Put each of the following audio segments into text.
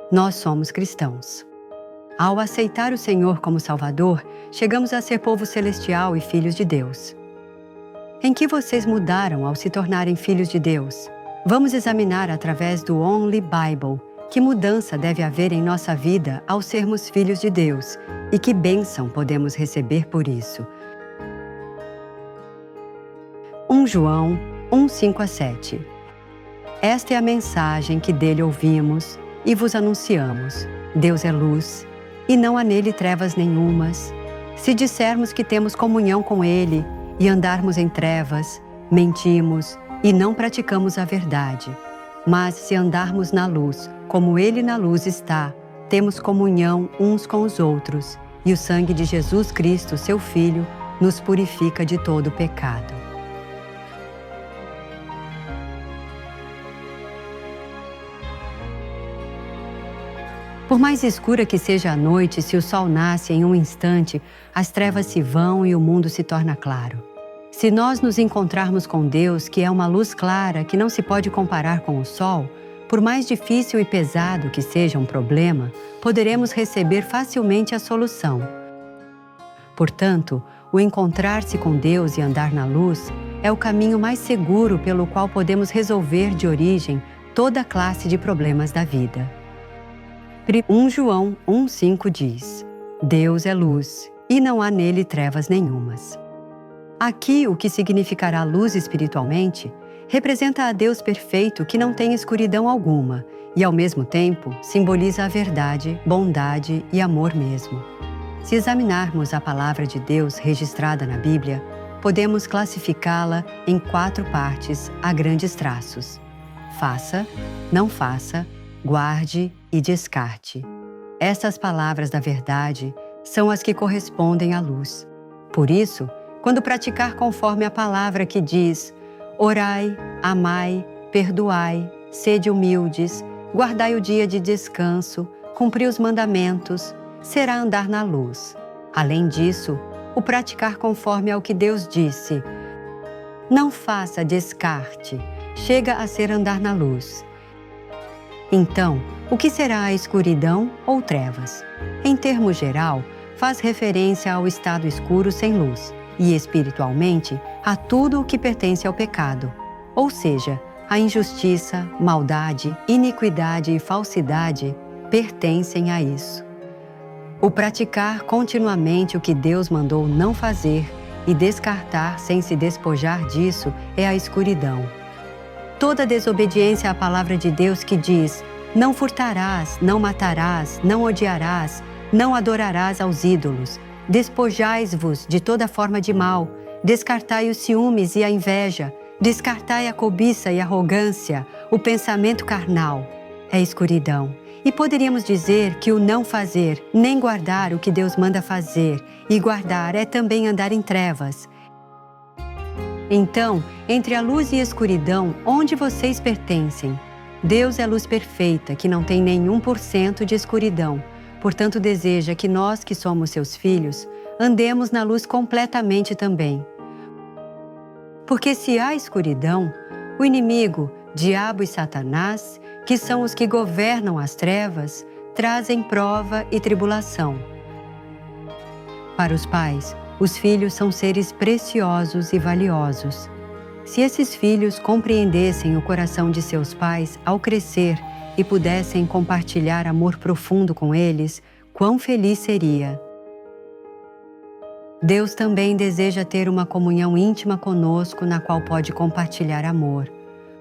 Nós somos cristãos. Ao aceitar o Senhor como Salvador, chegamos a ser povo celestial e filhos de Deus. Em que vocês mudaram ao se tornarem filhos de Deus? Vamos examinar através do Only Bible que mudança deve haver em nossa vida ao sermos filhos de Deus e que bênção podemos receber por isso. 1 João 1:5-7. Esta é a mensagem que dele ouvimos e vos anunciamos. Deus é luz, e não há nele trevas nenhumas. Se dissermos que temos comunhão com ele e andarmos em trevas, mentimos e não praticamos a verdade. Mas se andarmos na luz, como ele na luz está, temos comunhão uns com os outros, e o sangue de Jesus Cristo, seu Filho, nos purifica de todo pecado. Por mais escura que seja a noite, se o sol nasce em um instante, as trevas se vão e o mundo se torna claro. Se nós nos encontrarmos com Deus, que é uma luz clara que não se pode comparar com o sol, por mais difícil e pesado que seja um problema, poderemos receber facilmente a solução. Portanto, o encontrar-se com Deus e andar na luz é o caminho mais seguro pelo qual podemos resolver de origem toda classe de problemas da vida. 1 João 1:5 diz: Deus é luz, e não há nele trevas nenhumas. Aqui, o que significará luz espiritualmente, representa a Deus perfeito que não tem escuridão alguma e, ao mesmo tempo, simboliza a verdade, bondade e amor mesmo. Se examinarmos a palavra de Deus registrada na Bíblia, podemos classificá-la em 4 partes a grandes traços: faça, não faça, guarde e descarte. Estas palavras da verdade são as que correspondem à luz. Por isso, quando praticar conforme a palavra que diz: orai, amai, perdoai, sede humildes, guardai o dia de descanso, cumpri os mandamentos, será andar na luz. Além disso, o praticar conforme ao que Deus disse: não faça descarte, chega a ser andar na luz. Então, o que será a escuridão ou trevas? Em termo geral, faz referência ao estado escuro sem luz e, espiritualmente, a tudo o que pertence ao pecado, ou seja, a injustiça, maldade, iniquidade e falsidade pertencem a isso. O praticar continuamente o que Deus mandou não fazer e descartar sem se despojar disso é a escuridão. Toda desobediência à palavra de Deus que diz: não furtarás, não matarás, não odiarás, não adorarás aos ídolos, despojais-vos de toda forma de mal, descartai os ciúmes e a inveja, descartai a cobiça e a arrogância, o pensamento carnal. É escuridão. E poderíamos dizer que o não fazer, nem guardar o que Deus manda fazer, e guardar é também andar em trevas. Então, entre a luz e a escuridão, onde vocês pertencem? Deus é luz perfeita, que não tem nenhum % de escuridão. Portanto, deseja que nós, que somos seus filhos, andemos na luz completamente também. Porque se há escuridão, o inimigo, diabo e Satanás, que são os que governam as trevas, trazem prova e tribulação. Para os pais, os filhos são seres preciosos e valiosos. Se esses filhos compreendessem o coração de seus pais ao crescer e pudessem compartilhar amor profundo com eles, quão feliz seria! Deus também deseja ter uma comunhão íntima conosco na qual pode compartilhar amor.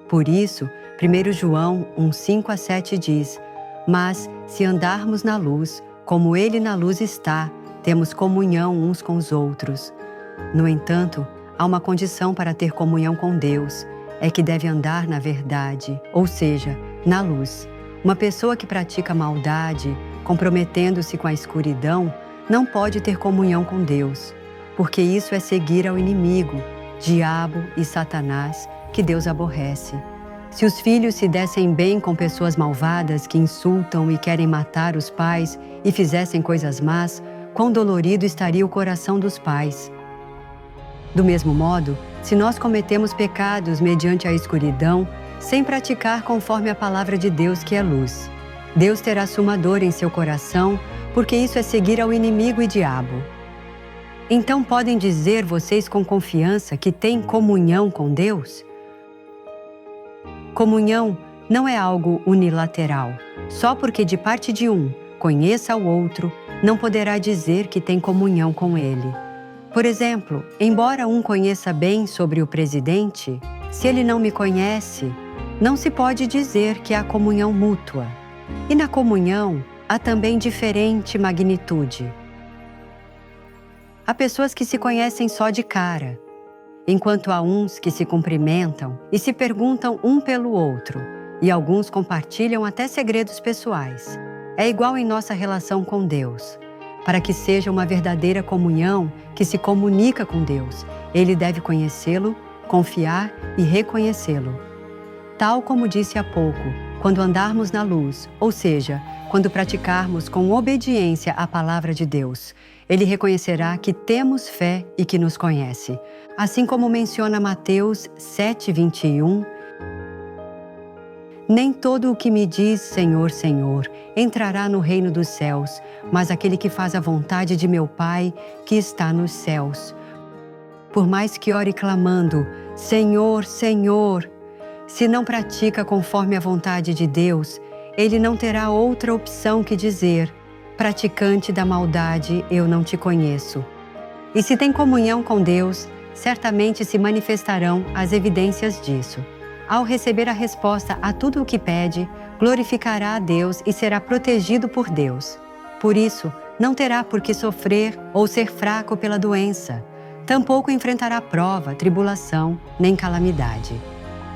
Por isso, 1 João 1:5-7 diz: Mas, se andarmos na luz, como Ele na luz está, temos comunhão uns com os outros. No entanto, há uma condição para ter comunhão com Deus, é que deve andar na verdade, ou seja, na luz. Uma pessoa que pratica maldade, comprometendo-se com a escuridão, não pode ter comunhão com Deus, porque isso é seguir ao inimigo, diabo e Satanás, que Deus aborrece. Se os filhos se dessem bem com pessoas malvadas que insultam e querem matar os pais e fizessem coisas más, quão dolorido estaria o coração dos pais. Do mesmo modo, se nós cometemos pecados mediante a escuridão, sem praticar conforme a palavra de Deus que é luz, Deus terá suma dor em seu coração, porque isso é seguir ao inimigo e diabo. Então podem dizer vocês com confiança que têm comunhão com Deus? Comunhão não é algo unilateral. Só porque de parte de um conheça o outro, não poderá dizer que tem comunhão com ele. Por exemplo, embora um conheça bem sobre o presidente, se ele não me conhece, não se pode dizer que há comunhão mútua. E na comunhão há também diferente magnitude. Há pessoas que se conhecem só de cara, enquanto há uns que se cumprimentam e se perguntam um pelo outro, e alguns compartilham até segredos pessoais. É igual em nossa relação com Deus. Para que seja uma verdadeira comunhão que se comunica com Deus, ele deve conhecê-lo, confiar e reconhecê-lo. Tal como disse há pouco, quando andarmos na luz, ou seja, quando praticarmos com obediência a palavra de Deus, ele reconhecerá que temos fé e que nos conhece. Assim como menciona Mateus 7:21, nem todo o que me diz Senhor, Senhor, entrará no reino dos céus, mas aquele que faz a vontade de meu Pai que está nos céus. Por mais que ore clamando, Senhor, Senhor, se não pratica conforme a vontade de Deus, ele não terá outra opção que dizer, praticante da maldade, eu não te conheço. E se tem comunhão com Deus, certamente se manifestarão as evidências disso. Ao receber a resposta a tudo o que pede, glorificará a Deus e será protegido por Deus. Por isso, não terá por que sofrer ou ser fraco pela doença. Tampouco enfrentará prova, tribulação, nem calamidade.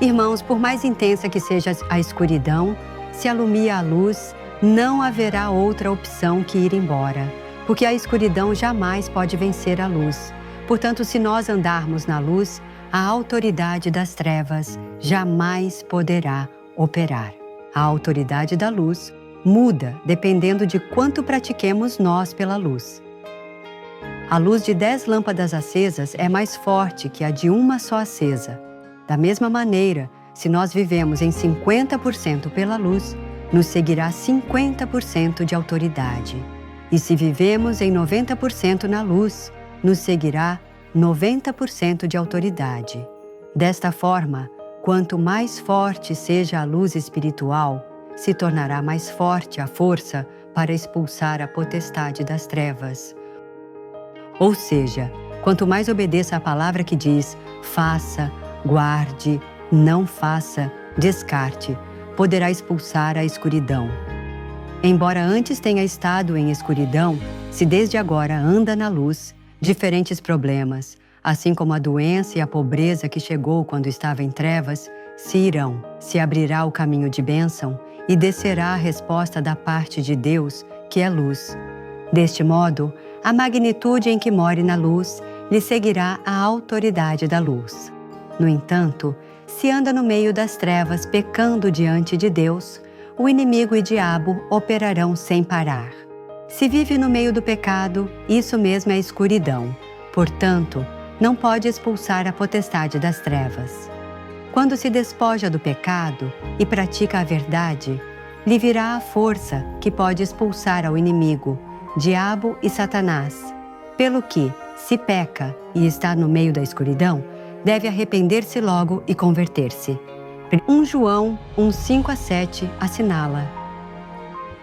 Irmãos, por mais intensa que seja a escuridão, se alumia a luz, não haverá outra opção que ir embora, porque a escuridão jamais pode vencer a luz. Portanto, se nós andarmos na luz, a autoridade das trevas jamais poderá operar. A autoridade da luz muda dependendo de quanto pratiquemos nós pela luz. A luz de 10 lâmpadas acesas é mais forte que a de uma só acesa. Da mesma maneira, se nós vivemos em 50% pela luz, nos seguirá 50% de autoridade. E se vivemos em 90% na luz, nos seguirá 90% de autoridade. Desta forma, quanto mais forte seja a luz espiritual, se tornará mais forte a força para expulsar a potestade das trevas. Ou seja, quanto mais obedeça a palavra que diz, faça, guarde, não faça, descarte, poderá expulsar a escuridão. Embora antes tenha estado em escuridão, se desde agora anda na luz, diferentes problemas, assim como a doença e a pobreza que chegou quando estava em trevas, se irão, se abrirá o caminho de bênção e descerá a resposta da parte de Deus, que é luz. Deste modo, a magnitude em que more na luz lhe seguirá a autoridade da luz. No entanto, se anda no meio das trevas pecando diante de Deus, o inimigo e diabo operarão sem parar. Se vive no meio do pecado, isso mesmo é escuridão. Portanto, não pode expulsar a potestade das trevas. Quando se despoja do pecado e pratica a verdade, lhe virá a força que pode expulsar ao inimigo, diabo e Satanás. Pelo que, se peca e está no meio da escuridão, deve arrepender-se logo e converter-se. 1 João 1:5-7 assinala: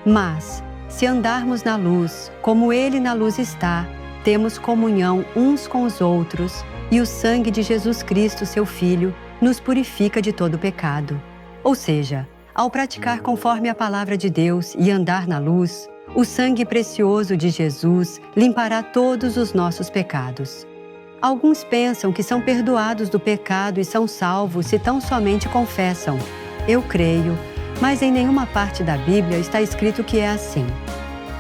Mas, se andarmos na luz, como Ele na luz está, temos comunhão uns com os outros, e o sangue de Jesus Cristo, seu Filho, nos purifica de todo pecado. Ou seja, ao praticar conforme a palavra de Deus e andar na luz, o sangue precioso de Jesus limpará todos os nossos pecados. Alguns pensam que são perdoados do pecado e são salvos se tão somente confessam. Eu creio, mas em nenhuma parte da Bíblia está escrito que é assim.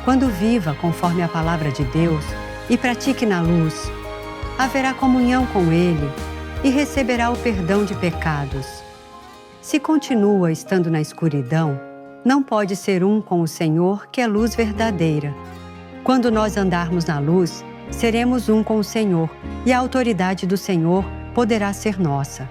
Quando viva conforme a palavra de Deus e pratique na luz, haverá comunhão com Ele e receberá o perdão de pecados. Se continua estando na escuridão, não pode ser um com o Senhor, que é luz verdadeira. Quando nós andarmos na luz, seremos um com o Senhor, e a autoridade do Senhor poderá ser nossa.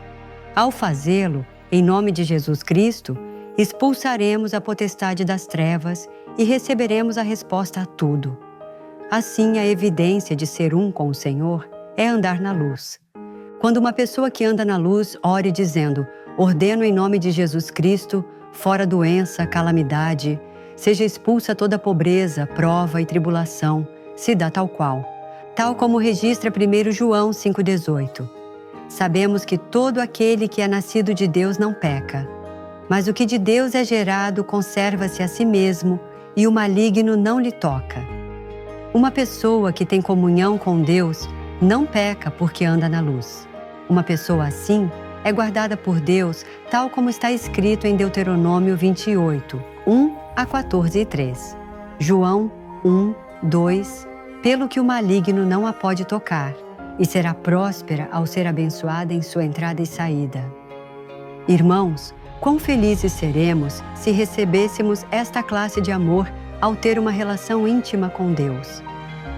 Ao fazê-lo, em nome de Jesus Cristo, expulsaremos a potestade das trevas e receberemos a resposta a tudo. Assim, a evidência de ser um com o Senhor é andar na luz. Quando uma pessoa que anda na luz ore dizendo: ordeno em nome de Jesus Cristo, fora doença, calamidade, seja expulsa toda pobreza, prova e tribulação, se dá tal como registra 1 João 5,18. Sabemos que todo aquele que é nascido de Deus não peca, mas o que de Deus é gerado conserva-se a si mesmo e o maligno não lhe toca. Uma pessoa que tem comunhão com Deus não peca porque anda na luz. Uma pessoa assim é guardada por Deus, tal como está escrito em Deuteronômio 28, 1 a 14 e 3. João 1, 2, pelo que o maligno não a pode tocar, e será próspera ao ser abençoada em sua entrada e saída. Irmãos, quão felizes seremos se recebêssemos esta classe de amor ao ter uma relação íntima com Deus.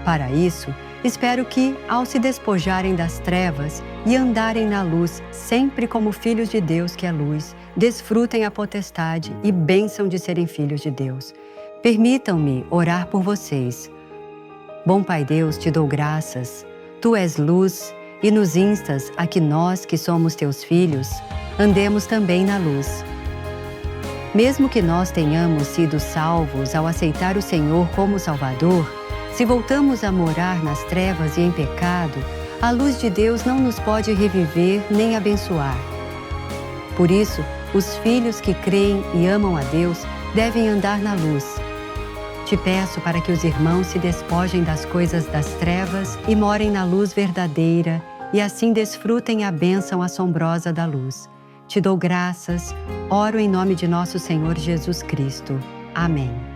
Para isso, espero que, ao se despojarem das trevas e andarem na luz, sempre como filhos de Deus que é luz, desfrutem a potestade e bênção de serem filhos de Deus. Permitam-me orar por vocês. Bom Pai Deus, te dou graças. Tu és luz e nos instas a que nós, que somos teus filhos, andemos também na luz. Mesmo que nós tenhamos sido salvos ao aceitar o Senhor como Salvador, se voltamos a morar nas trevas e em pecado, a luz de Deus não nos pode reviver nem abençoar. Por isso, os filhos que creem e amam a Deus devem andar na luz. Te peço para que os irmãos se despojem das coisas das trevas e morem na luz verdadeira e assim desfrutem a bênção assombrosa da luz. Te dou graças, oro em nome de nosso Senhor Jesus Cristo. Amém.